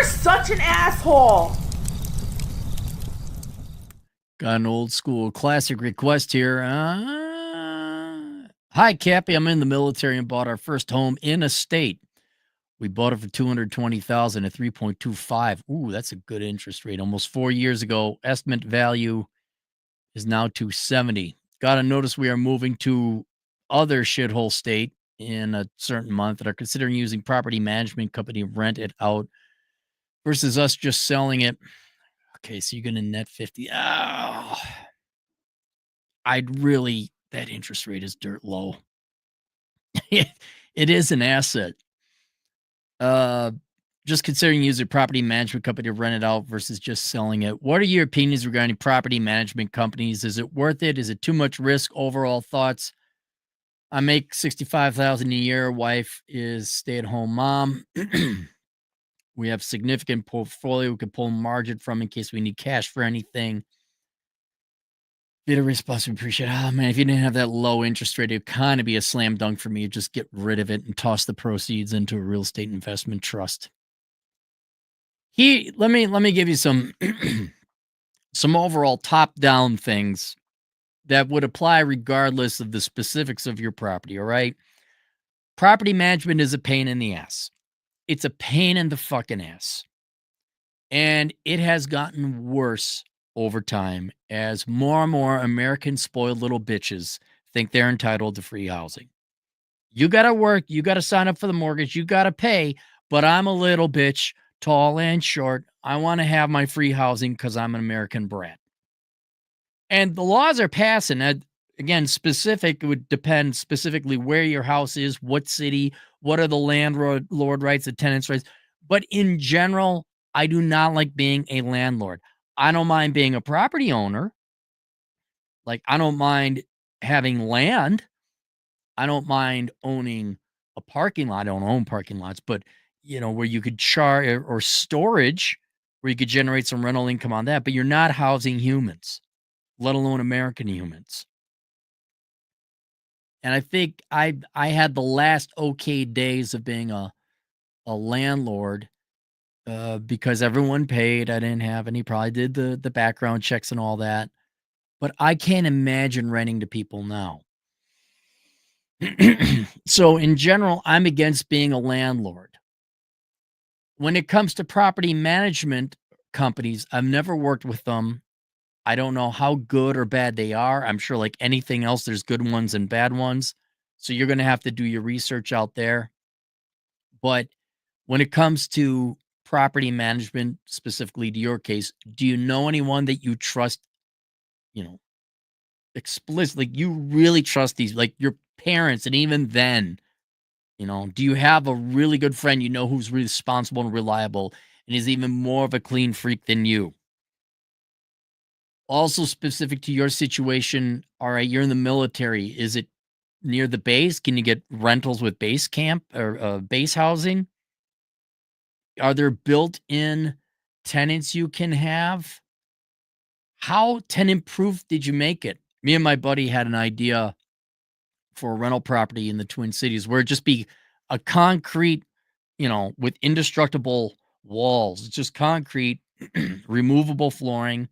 You're such an asshole. Got an old school classic request here. Hi, Cappy. I'm in the military and bought our first home in a state. We bought it for $220,000 at 3.25. Ooh, that's a good interest rate. Almost 4 years ago. Estimate value is now 270. Got to notice we are moving to other shithole state in a certain month and are considering using property management company to rent it out versus us just selling it. Okay, so you're going to net 50. Oh, that interest rate is dirt low. It is an asset. Uh, just considering using a property management company to rent it out versus just selling it. What are your opinions regarding property management companies? Is it worth it? Is it too much risk? Overall thoughts? I make $65,000 a year. Wife is stay-at-home mom. We have significant portfolio we can pull margin from in case we need cash for anything. Bit of response, we appreciate. Oh man, if you didn't have that low interest rate, it'd kind of be a slam dunk for me. Just get rid of it and toss the proceeds into a real estate investment trust. Let me give you some some overall top down things that would apply regardless of the specifics of your property. All right, property management is a pain in the ass. It's a pain in the fucking ass, and it has gotten worse over time as more and more American spoiled little bitches think they're entitled to free housing. You got to work, you got to sign up for the mortgage, you got to pay, but I'm a little bitch, tall and short. I want to have my free housing because I'm an American brat. And the laws are passing. Again, it would depend specifically where your house is, what city, what are the landlord rights, the tenants' rights. But in general, I do not like being a landlord. I don't mind being a property owner. Like, I don't mind having land. I don't mind owning a parking lot. I don't own parking lots, but where you could charge or storage where you could generate some rental income on that, but you're not housing humans, let alone American humans. And I think I had the last okay days of being a landlord because everyone paid. I didn't have any, probably did the background checks and all that. But I can't imagine renting to people now. So in general, I'm against being a landlord. When it comes to property management companies, I've never worked with them. I don't know how good or bad they are. I'm sure like anything else, there's good ones and bad ones. So you're going to have to do your research out there. But when it comes to property management, specifically to your case, do you know anyone that you trust, you know, explicitly, you really trust these, like your parents, and even then, do you have a really good friend who's responsible and reliable and is even more of a clean freak than you? Also specific to your situation, all right, you're in the military. Is it near the base? Can you get rentals with base camp or base housing? Are there built-in tenants you can have? How tenant-proof did you make it? Me and my buddy had an idea for a rental property in the Twin Cities where it just be a concrete, with indestructible walls. It's just concrete, removable flooring.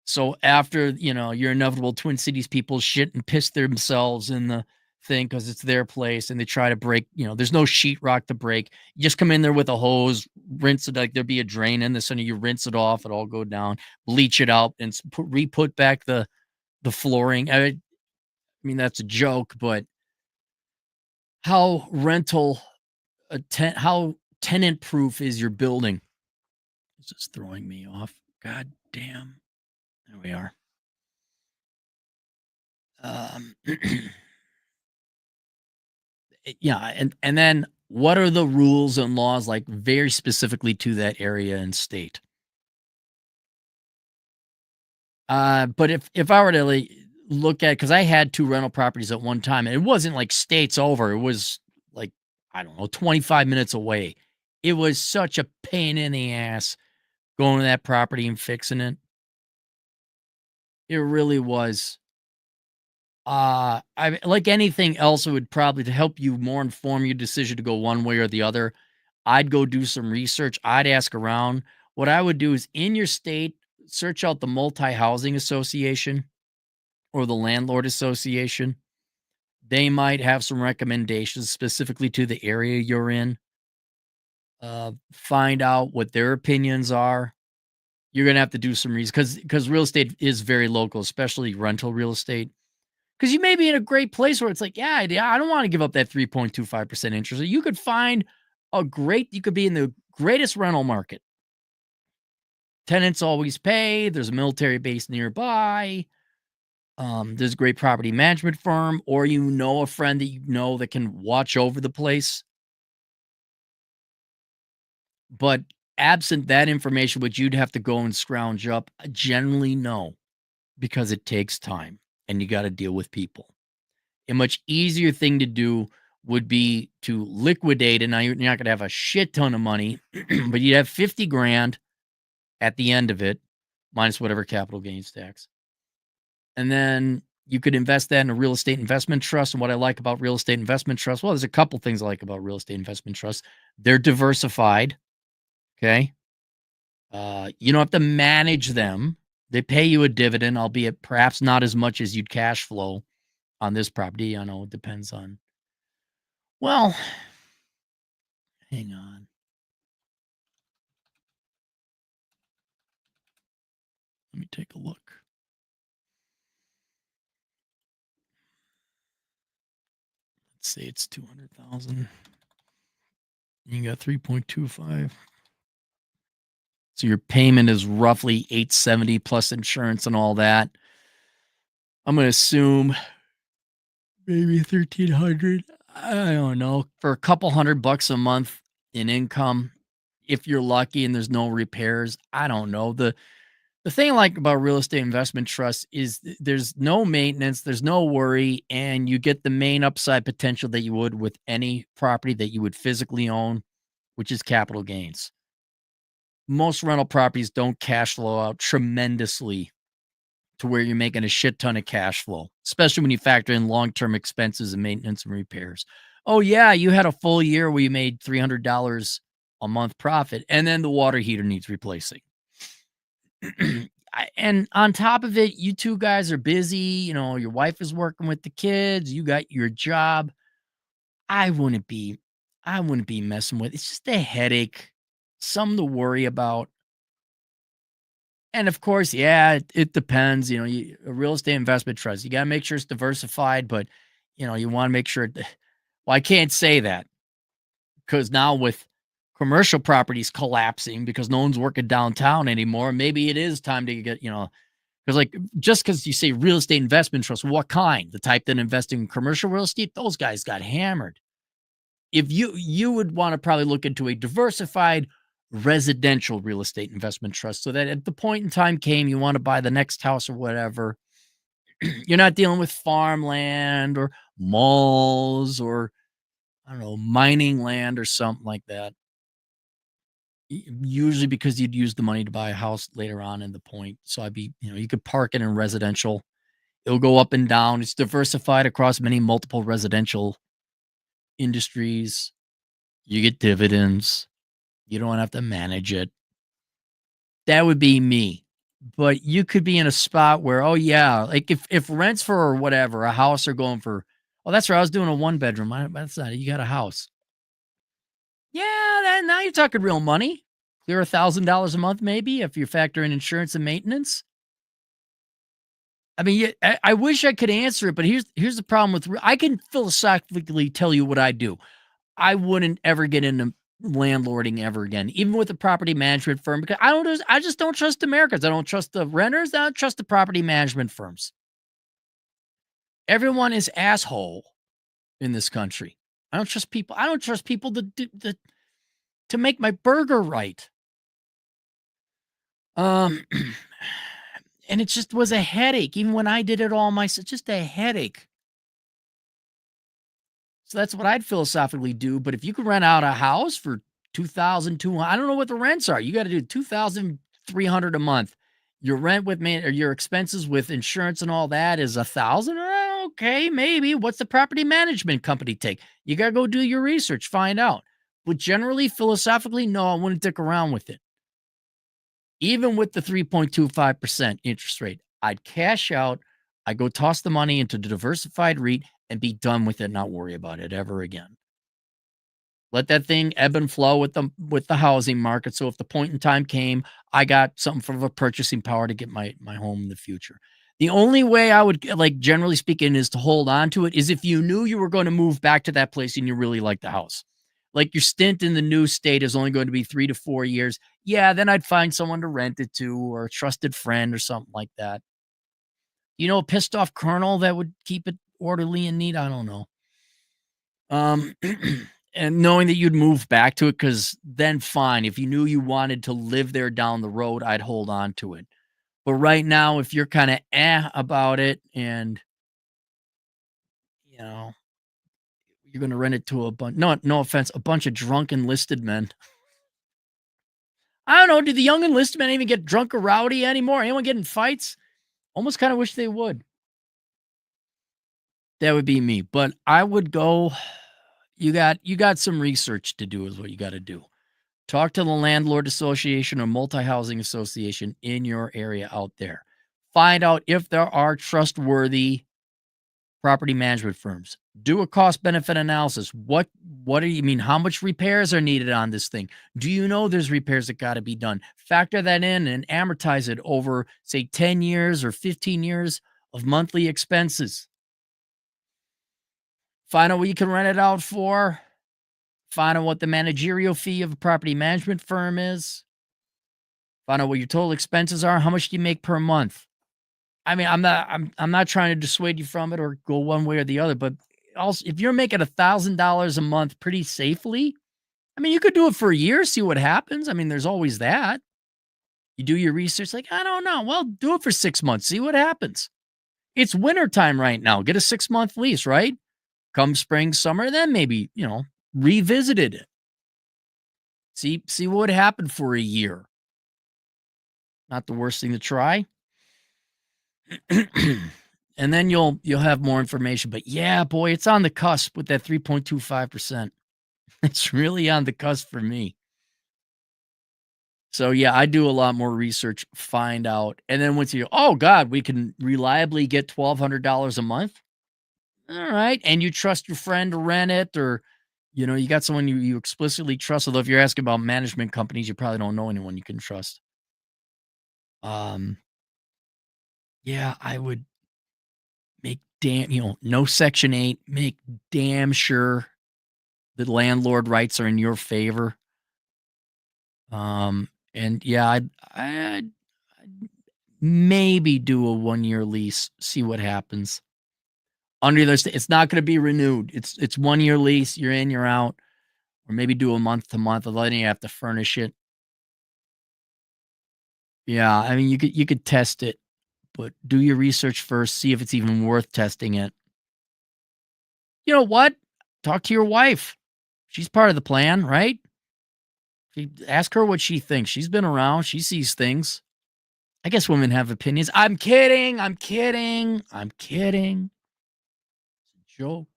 So after, your inevitable Twin Cities people shit and piss themselves in the thing because it's their place and they try to break, there's no sheetrock to break. You just come in there with a hose, rinse it, like there'd be a drain in the center. You rinse it off, it all go down, bleach it out, and re-put back the flooring. I mean, that's a joke, but how how tenant proof is your building? This is throwing me off. God damn. There we are. Um, yeah, and then what are the rules and laws like very specifically to that area and state? But if I were to like, look at, because I had two rental properties at one time, and it wasn't like states over. It was like, I don't know, 25 minutes away. It was such a pain in the ass going to that property and fixing it. It really was. I like anything else, it would probably to help you more inform your decision to go one way or the other. I'd go do some research. I'd ask around. What I would do is in your state, search out the multi-housing association or the landlord association. They might have some recommendations specifically to the area you're in. Find out what their opinions are. You're gonna have to do some research because real estate is very local, especially rental real estate. Because you may be in a great place where it's like, yeah, I don't want to give up that 3.25% interest. You could find you could be in the greatest rental market. Tenants always pay. There's a military base nearby. There's a great property management firm, or you know a friend that you know that can watch over the place. But absent that information, which you'd have to go and scrounge up, generally no, because it takes time and you got to deal with people. A much easier thing to do would be to liquidate. And now you're not going to have a shit ton of money, but you'd have 50 grand at the end of it, minus whatever capital gains tax. And then you could invest that in a real estate investment trust. And what I like about real estate investment trusts, well, there's a couple things I like about real estate investment trusts. They're diversified. Okay. You don't have to manage them. They pay you a dividend, albeit perhaps not as much as you'd cash flow on this property. I know it depends on, well, hang on. Let me take a look. Let's say it's 200,000. You got 3.25. So your payment is roughly 870 plus insurance and all that. I'm going to assume maybe 1,300. I don't know, for a couple $100 a month in income, if you're lucky and there's no repairs. I don't know. The thing I like about real estate investment trusts is there's no maintenance, there's no worry, and you get the main upside potential that you would with any property that you would physically own, which is capital gains. Most rental properties don't cash flow out tremendously to where you're making a shit ton of cash flow, especially when you factor in long-term expenses and maintenance and repairs. Oh yeah, you had a full year where you made $300 a month profit, and then the water heater needs replacing. And on top of it, you two guys are busy. You know, your wife is working with the kids. You got your job. I wouldn't be, I wouldn't be messing with. It's just a headache, something to worry about. And of course, yeah, it depends. You know, a real estate investment trust, you got to make sure it's diversified, but you know, you want to make sure. Well, I can't say that because now with commercial properties collapsing because no one's working downtown anymore, maybe it is time to get, you know, because like just because you say real estate investment trust, what kind? The type that invest in commercial real estate, those guys got hammered. If you would want to probably look into a diversified residential real estate investment trust so that at the point in time came you want to buy the next house or whatever, you're not dealing with farmland or malls or I don't know, mining land or something like that. Usually because you'd use the money to buy a house later on in the point. So I'd be, you know, you could park it in residential. It'll go up and down. It's diversified across many multiple residential industries. You get dividends. You don't have to manage it. That would be me. But you could be in a spot where, oh yeah, like if rents for whatever, a house are going for, oh, that's right. I was doing a one bedroom. That's not it. You got a house. Yeah, now you're talking real money. Clear $1,000 a month, maybe, if you factor in insurance and maintenance. I mean, I wish I could answer it, but here's the problem with I can philosophically tell you what I do. I wouldn't ever get into landlording ever again, even with a property management firm, because I just don't trust Americans. I don't trust the renters. I don't trust the property management firms. Everyone is asshole in this country. I don't trust people. I don't trust people to make my burger right. And it just was a headache. Even when I did it all myself, just a headache. So that's what I'd philosophically do. But if you could rent out a house for 2,200, I don't know what the rents are. You got to do 2,300 a month. Your rent with or your expenses with insurance and all that is 1,000. Okay, maybe. What's the property management company take? You got to go do your research, find out. But generally, philosophically, no, I wouldn't dick around with it. Even with the 3.25% interest rate, I'd cash out, I'd go toss the money into the diversified REIT and be done with it, not worry about it ever again. Let that thing ebb and flow with the housing market. So if the point in time came, I got something from a purchasing power to get my home in the future. The only way I would like generally speaking is to hold on to it is if you knew you were going to move back to that place and you really like the house. Like your stint in the new state is only going to be 3 to 4 years. Yeah, then I'd find someone to rent it to or a trusted friend or something like that. A pissed off colonel that would keep it orderly and neat. I don't know. Um, and knowing that you'd move back to it, because then fine. If you knew you wanted to live there down the road, I'd hold on to it. But right now, if you're kind of about it and you know you're gonna rent it to a bunch no offense, a bunch of drunk enlisted men. I don't know, do the young enlisted men even get drunk or rowdy anymore? Anyone get in fights? Almost kind of wish they would. That would be me. But I would go, you got some research to do is what you got to do. Talk to the landlord association or multi-housing association in your area out there. Find out if there are trustworthy property management firms. Do a cost benefit analysis. What do you mean? How much repairs are needed on this thing? Do you know there's repairs that got to be done? Factor that in and amortize it over, say, 10 years or 15 years of monthly expenses. Find out what you can rent it out for. Find out what the managerial fee of a property management firm is. Find out what your total expenses are. How much do you make per month? I mean, I'm not trying to dissuade you from it or go one way or the other, but also if you're making $1,000 a month pretty safely, I mean, you could do it for a year, see what happens. I mean, there's always that. You do your research, like, I don't know. Well, do it for 6 months, see what happens. It's wintertime right now. Get a 6-month lease, right? Come spring, summer, then maybe, revisit it. See what happened for a year. Not the worst thing to try. And then you'll have more information. But yeah, boy, it's on the cusp with that 3.25%. It's really on the cusp for me. So yeah, I do a lot more research, find out, and then once you, oh God, we can reliably get $1,200 a month. All right, and you trust your friend to rent it, or you got someone you explicitly trust. Although if you're asking about management companies, you probably don't know anyone you can trust. Um, yeah, I would make no Section 8. Make damn sure the landlord rights are in your favor. And yeah, I'd maybe do a 1-year lease, see what happens. Under this, it's not going to be renewed. It's 1-year lease. You're in, you're out, or maybe do a month to month. Although then you have to furnish it. Yeah, I mean you could test it, but do your research first. See if it's even worth testing it. You know what? Talk to your wife. She's part of the plan, right? Ask her what she thinks. She's been around. She sees things. I guess women have opinions. I'm kidding. I'm kidding. I'm kidding. It's a joke.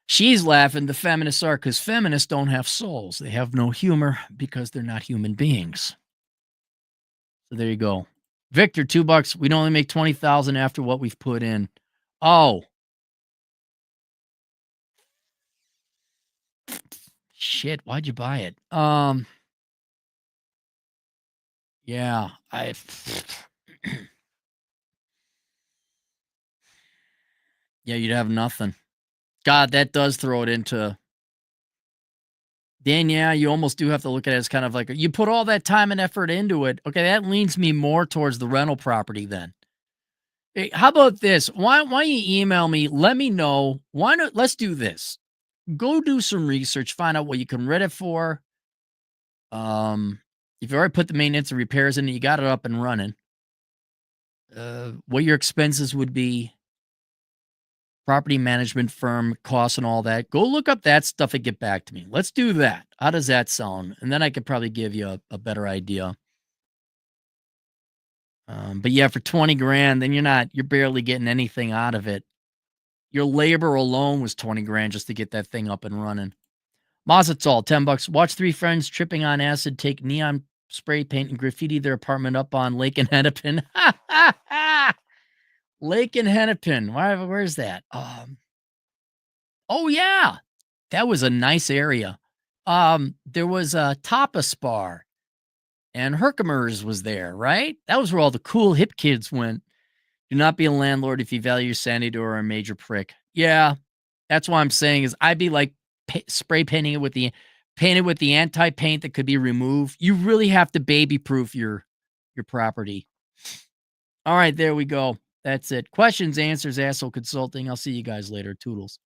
She's laughing. The feminists are, because feminists don't have souls. They have no humor because they're not human beings. So there you go. Victor, $2. We'd only make 20,000 after what we've put in. Oh. Shit, why'd you buy it? Yeah, yeah, you'd have nothing. God, that does throw it into. Then yeah, you almost do have to look at it as kind of like you put all that time and effort into it. Okay, that leans me more towards the rental property then. Hey, how about this? Why don't you email me? Let me know. Why not? Let's do this. Go do some research, find out what you can rent it for. If you already put the maintenance and repairs in it, you got it up and running. What your expenses would be, property management firm costs and all that. Go look up that stuff and get back to me. Let's do that. How does that sound? And then I could probably give you a better idea. But yeah, for 20 grand, then you're barely getting anything out of it. Your labor alone was 20 grand just to get that thing up and running. Mazatzal, $10. Watch three friends tripping on acid, take neon spray paint and graffiti their apartment up on Lake and Hennepin. Lake and Hennepin. Where's that? Oh yeah, that was a nice area. There was a tapas bar, and Herkimer's was there, right? That was where all the cool hip kids went. Do not be a landlord if you value your sanity or a major prick. Yeah, that's what I'm saying is I'd be like spray painting it with the anti-paint that could be removed. You really have to baby proof your property. All right, there we go. That's it. Questions, answers, asshole consulting. I'll see you guys later. Toodles.